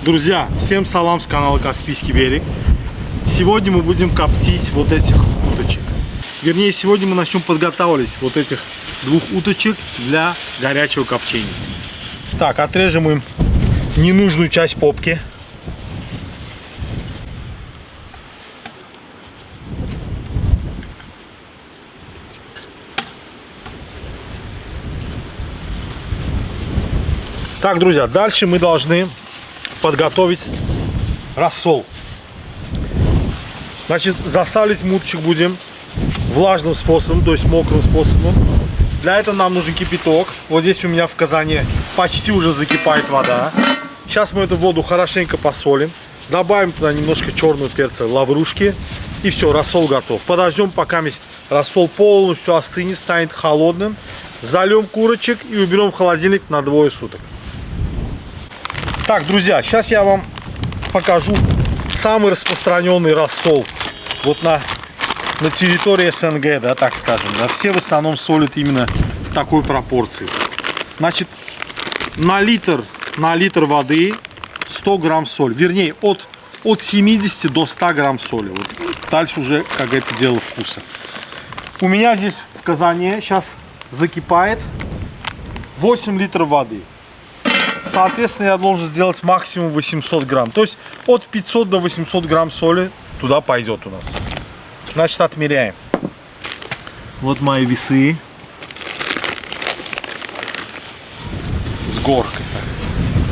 Друзья, всем салам с канала Каспийский берег. Сегодня мы будем коптить вот этих уточек. Вернее, сегодня мы начнем подготавливать вот этих двух уточек для горячего копчения. Так, отрежем им ненужную часть попки. Так, друзья, дальше мы должны подготовить рассол. Значит, засаливать уточек будем влажным способом, то есть мокрым способом. Для этого нам нужен кипяток. Вот здесь у меня в казане почти уже закипает вода. Сейчас мы эту воду хорошенько посолим. Добавим туда немножко черного перца, лаврушки. И все, рассол готов. Подождем, пока рассол полностью остынет, станет холодным. Зальем курочек и уберем в холодильник на 2 суток. Так, друзья, сейчас я вам покажу самый распространенный рассол вот на территории СНГ, да, так скажем. Да. Все в основном солят именно в такой пропорции. Значит, на литр воды 100 грамм соли. Вернее, от 70 до 100 грамм соли. Вот. Дальше уже, как говорится, дело вкуса. У меня здесь в казане сейчас закипает 8 литров воды. Соответственно, я должен сделать максимум 800 грамм. То есть от 500 до 800 грамм соли туда пойдет у нас. Значит, отмеряем. Вот мои весы. С горкой.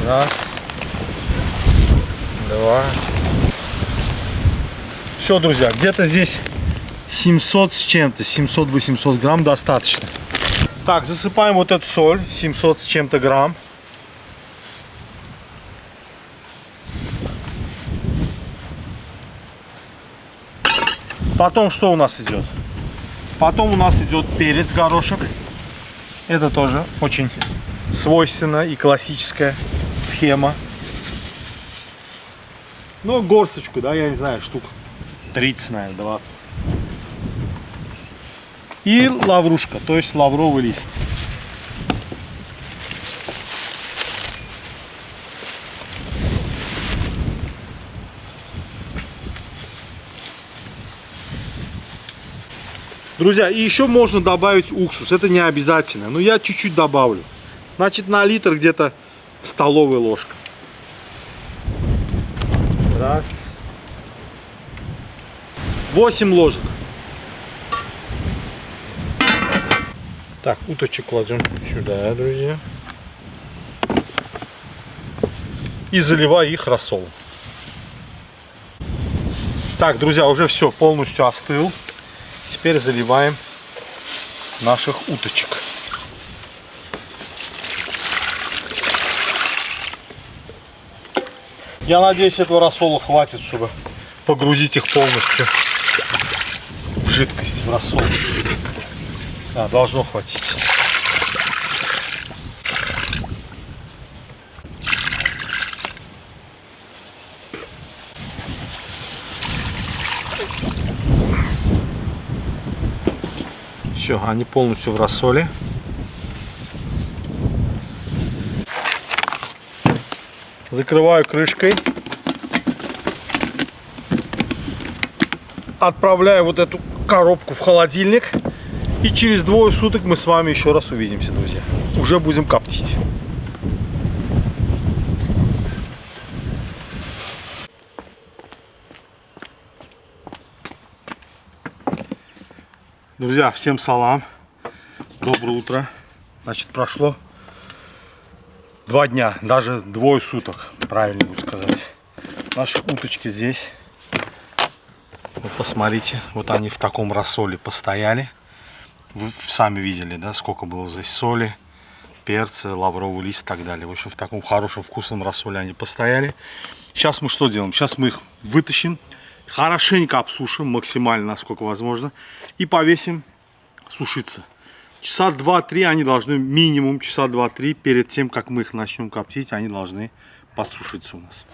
Раз. Два. Все, друзья, где-то здесь 700 с чем-то, 700-800 грамм достаточно. Так, засыпаем вот эту соль, 700 с чем-то грамм. Потом что у нас идет? Потом у нас идет перец, горошек. Это тоже очень свойственная и классическая схема. Ну, горсточку, да, я не знаю, штук 30, наверное, 20. И лаврушка, то есть лавровый лист. Друзья, и еще можно добавить уксус, это не обязательно, но я чуть-чуть добавлю. Значит, на литр где-то столовая ложка. Раз. 8 ложек. Так, уточек кладем сюда, друзья. И заливаю их рассолом. Так, друзья, уже все полностью остыл. Теперь заливаем наших уточек. Я надеюсь, этого рассола хватит, чтобы погрузить их полностью в жидкость, в рассол. Да, должно хватить. Все, они полностью в рассоле. Закрываю крышкой. Отправляю вот эту коробку в холодильник. И через 2 суток мы с вами еще раз увидимся, друзья. Уже будем коптить. Друзья, всем салам. Доброе утро. Значит, прошло 2 дня, даже 2 суток, правильно будет сказать. Наши уточки здесь. Вот посмотрите, вот они в таком рассоле постояли. Вы сами видели, да, сколько было здесь соли, перца, лавровый лист и так далее. В общем, в таком хорошем вкусном рассоле они постояли. Сейчас мы что делаем? Сейчас мы их вытащим. Хорошенько обсушим, максимально, насколько возможно, и повесим сушиться. Часа 2-3 они должны, минимум часа 2-3, перед тем, как мы их начнем коптить, они должны подсушиться у нас.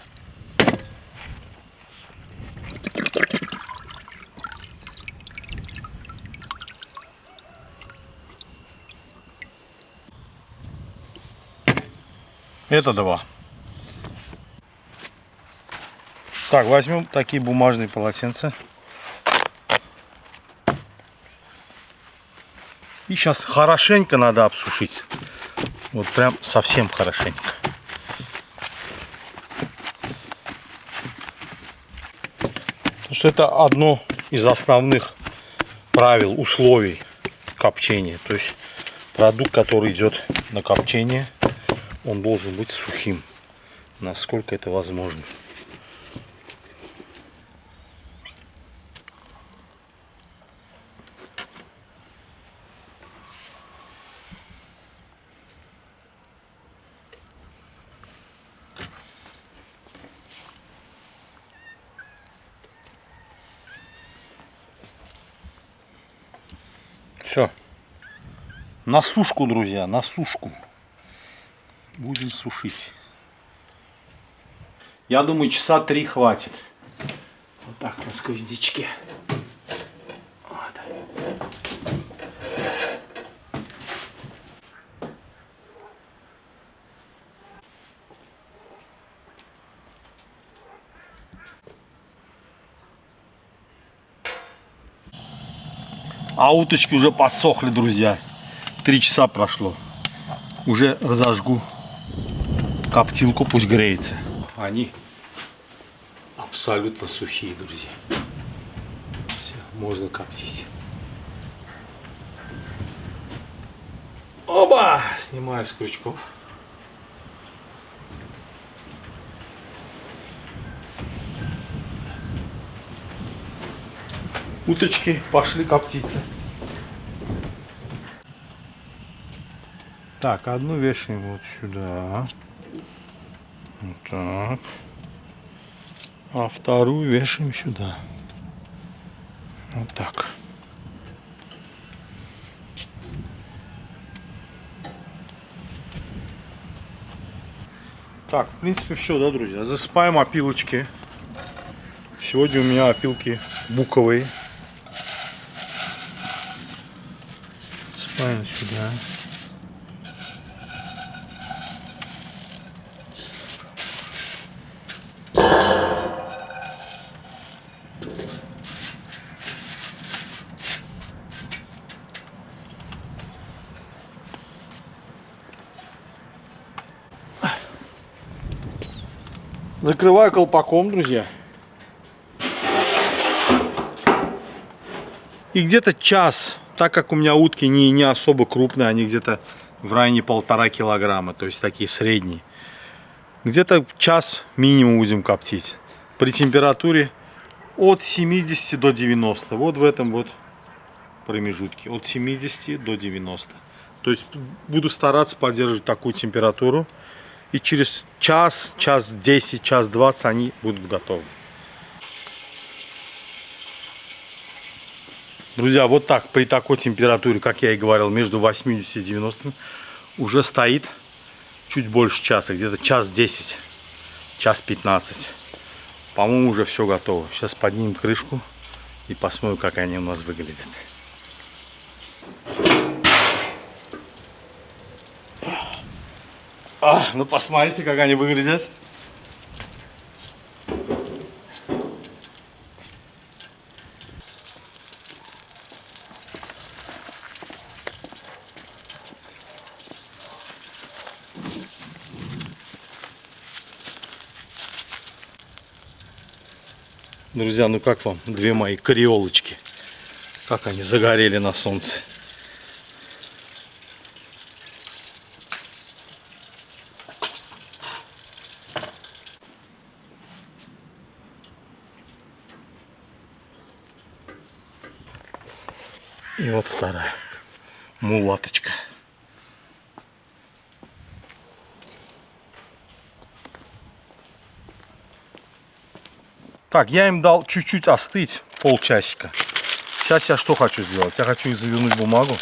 Это 2. Так, возьмем такие бумажные полотенца. И сейчас хорошенько надо обсушить. Вот прям совсем хорошенько. Потому что это одно из основных правил, условий копчения. То есть продукт, который идет на копчение, он должен быть сухим, насколько это возможно. Все. На сушку, друзья, на сушку. Будем сушить. Я думаю, часа 3 хватит. Вот так на сквознячке. Вот. А уточки уже подсохли, друзья. 3 часа прошло. Уже разожгу коптилку, пусть греется. Они абсолютно сухие, друзья. Все, можно коптить. Оба! Снимаю с крючков. Уточки пошли коптиться. Так, одну вешаем вот сюда. Вот так. А вторую вешаем сюда. Вот так. Так, в принципе, все, да, друзья. Засыпаем опилочки. Сегодня у меня опилки буковые. Засыпаем сюда. Закрываю колпаком, друзья. И где-то час, так как у меня утки не особо крупные, они где-то в районе 1,5 килограмма, то есть такие средние. Где-то час минимум будем коптить. При температуре от 70 до 90. Вот в этом вот промежутке. От 70 до 90. То есть буду стараться поддерживать такую температуру. И через час, час 10, час 20 они будут готовы. Друзья, вот так, при такой температуре, как я и говорил, между 80 и 90, уже стоит чуть больше часа, где-то час 10, час 15. По-моему, уже все готово. Сейчас поднимем крышку и посмотрим, как они у нас выглядят. Ну посмотрите, как они выглядят. Друзья, ну как вам две мои креолочки? Как они загорели на солнце. И вот вторая мулаточка. Так, я им дал чуть-чуть остыть, полчасика. Сейчас я что хочу сделать? Я хочу их завернуть в бумагу.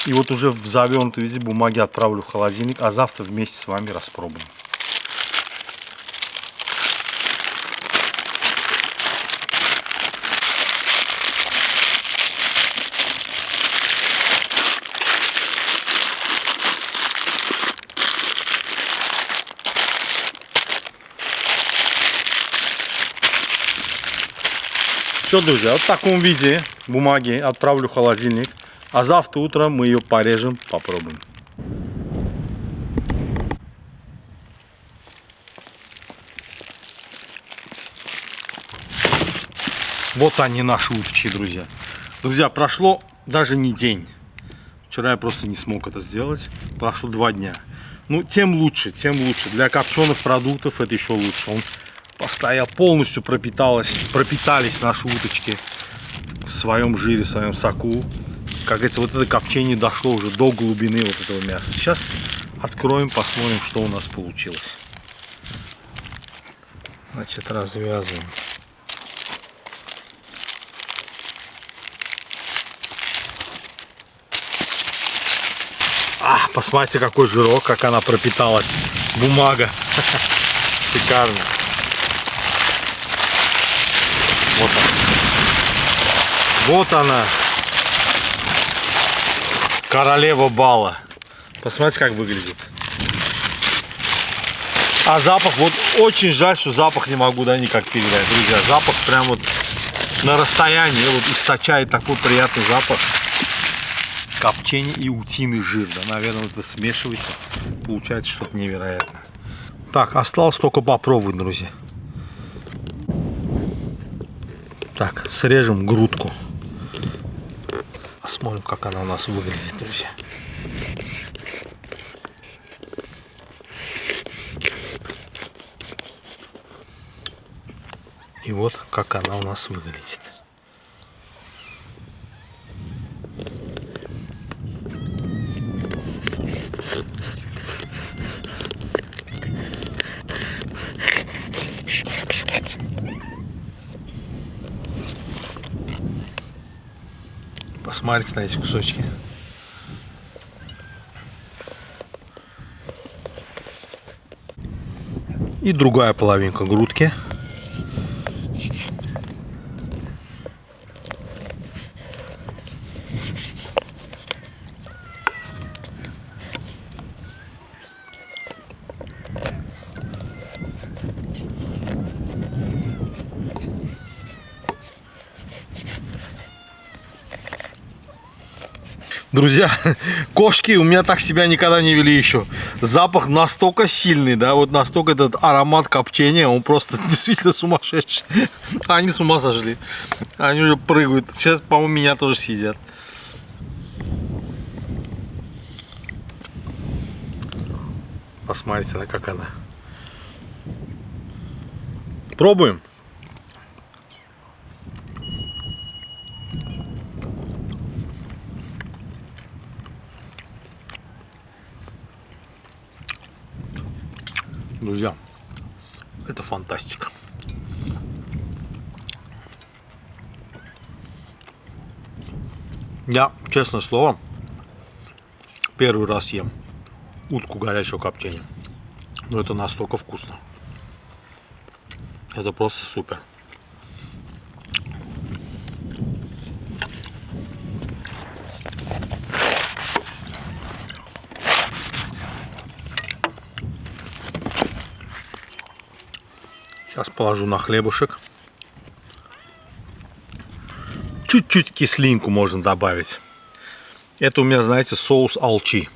И вот уже в завернутом виде бумаги отправлю в холодильник, а завтра вместе с вами распробуем. Все, друзья, вот в таком виде бумаги отправлю в холодильник. А завтра утром мы ее порежем, попробуем. Вот они, наши уточки, друзья. Друзья, прошло даже не день. Вчера я просто не смог это сделать. Прошло 2 дня. Ну, тем лучше, тем лучше. Для копченых продуктов это еще лучше. Он постоял, полностью пропитались наши уточки в своем жире, в своем соку. Как говорится, вот это копчение дошло уже до глубины вот этого мяса. Сейчас откроем, посмотрим, что у нас получилось. Значит, развязываем. Посмотрите, какой жирок, как она пропиталась. Бумага. Шикарно. Вот она. Вот она. Королева бала. Посмотрите, как выглядит. А запах, вот очень жаль, что запах не могу, да, никак передать, друзья. Запах прям вот на расстоянии вот источает такой приятный запах. Копчение и утиный жир, да, наверное, это смешивается, получается что-то невероятное. Так, осталось только попробовать, друзья. Так, срежем грудку. Посмотрим, как она у нас выглядит, друзья. И вот как она у нас выглядит. Посмотрите на эти кусочки. И другая половинка грудки. Друзья, кошки у меня так себя никогда не вели еще. Запах настолько сильный, да, вот настолько этот аромат копчения, он просто действительно сумасшедший. Они с ума сошли. Они уже прыгают. Сейчас, по-моему, меня тоже съедят. Посмотрите, да, как она. Пробуем. Друзья, это фантастика. Я, честное слово, первый раз ем утку горячего копчения. Но это настолько вкусно. Это просто супер. Сейчас положу на хлебушек. Чуть-чуть кислинку можно добавить. Это у меня, знаете, соус алчи.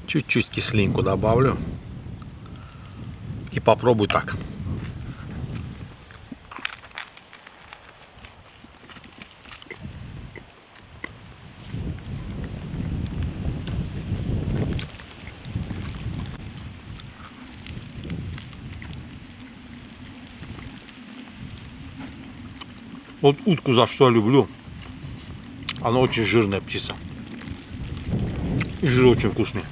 Чуть-чуть кислинку добавлю. И попробую так. Вот утку за что люблю. Она очень жирная птица. И жир очень вкусный.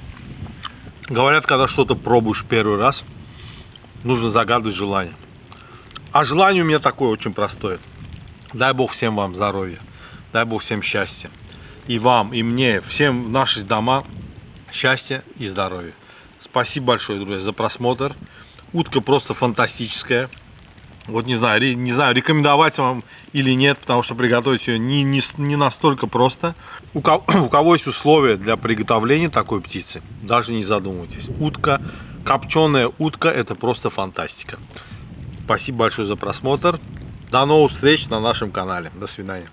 Говорят, когда что-то пробуешь первый раз, нужно загадывать желание. А желание у меня такое очень простое. Дай Бог всем вам здоровья. Дай Бог всем счастья. И вам, и мне, всем в наши дома счастья и здоровья. Спасибо большое, друзья, за просмотр. Утка просто фантастическая. Вот не знаю, рекомендовать вам или нет, потому что приготовить ее не настолько просто. У кого есть условия для приготовления такой птицы, даже не задумывайтесь. Утка, копченая утка, это просто фантастика. Спасибо большое за просмотр. До новых встреч на нашем канале. До свидания.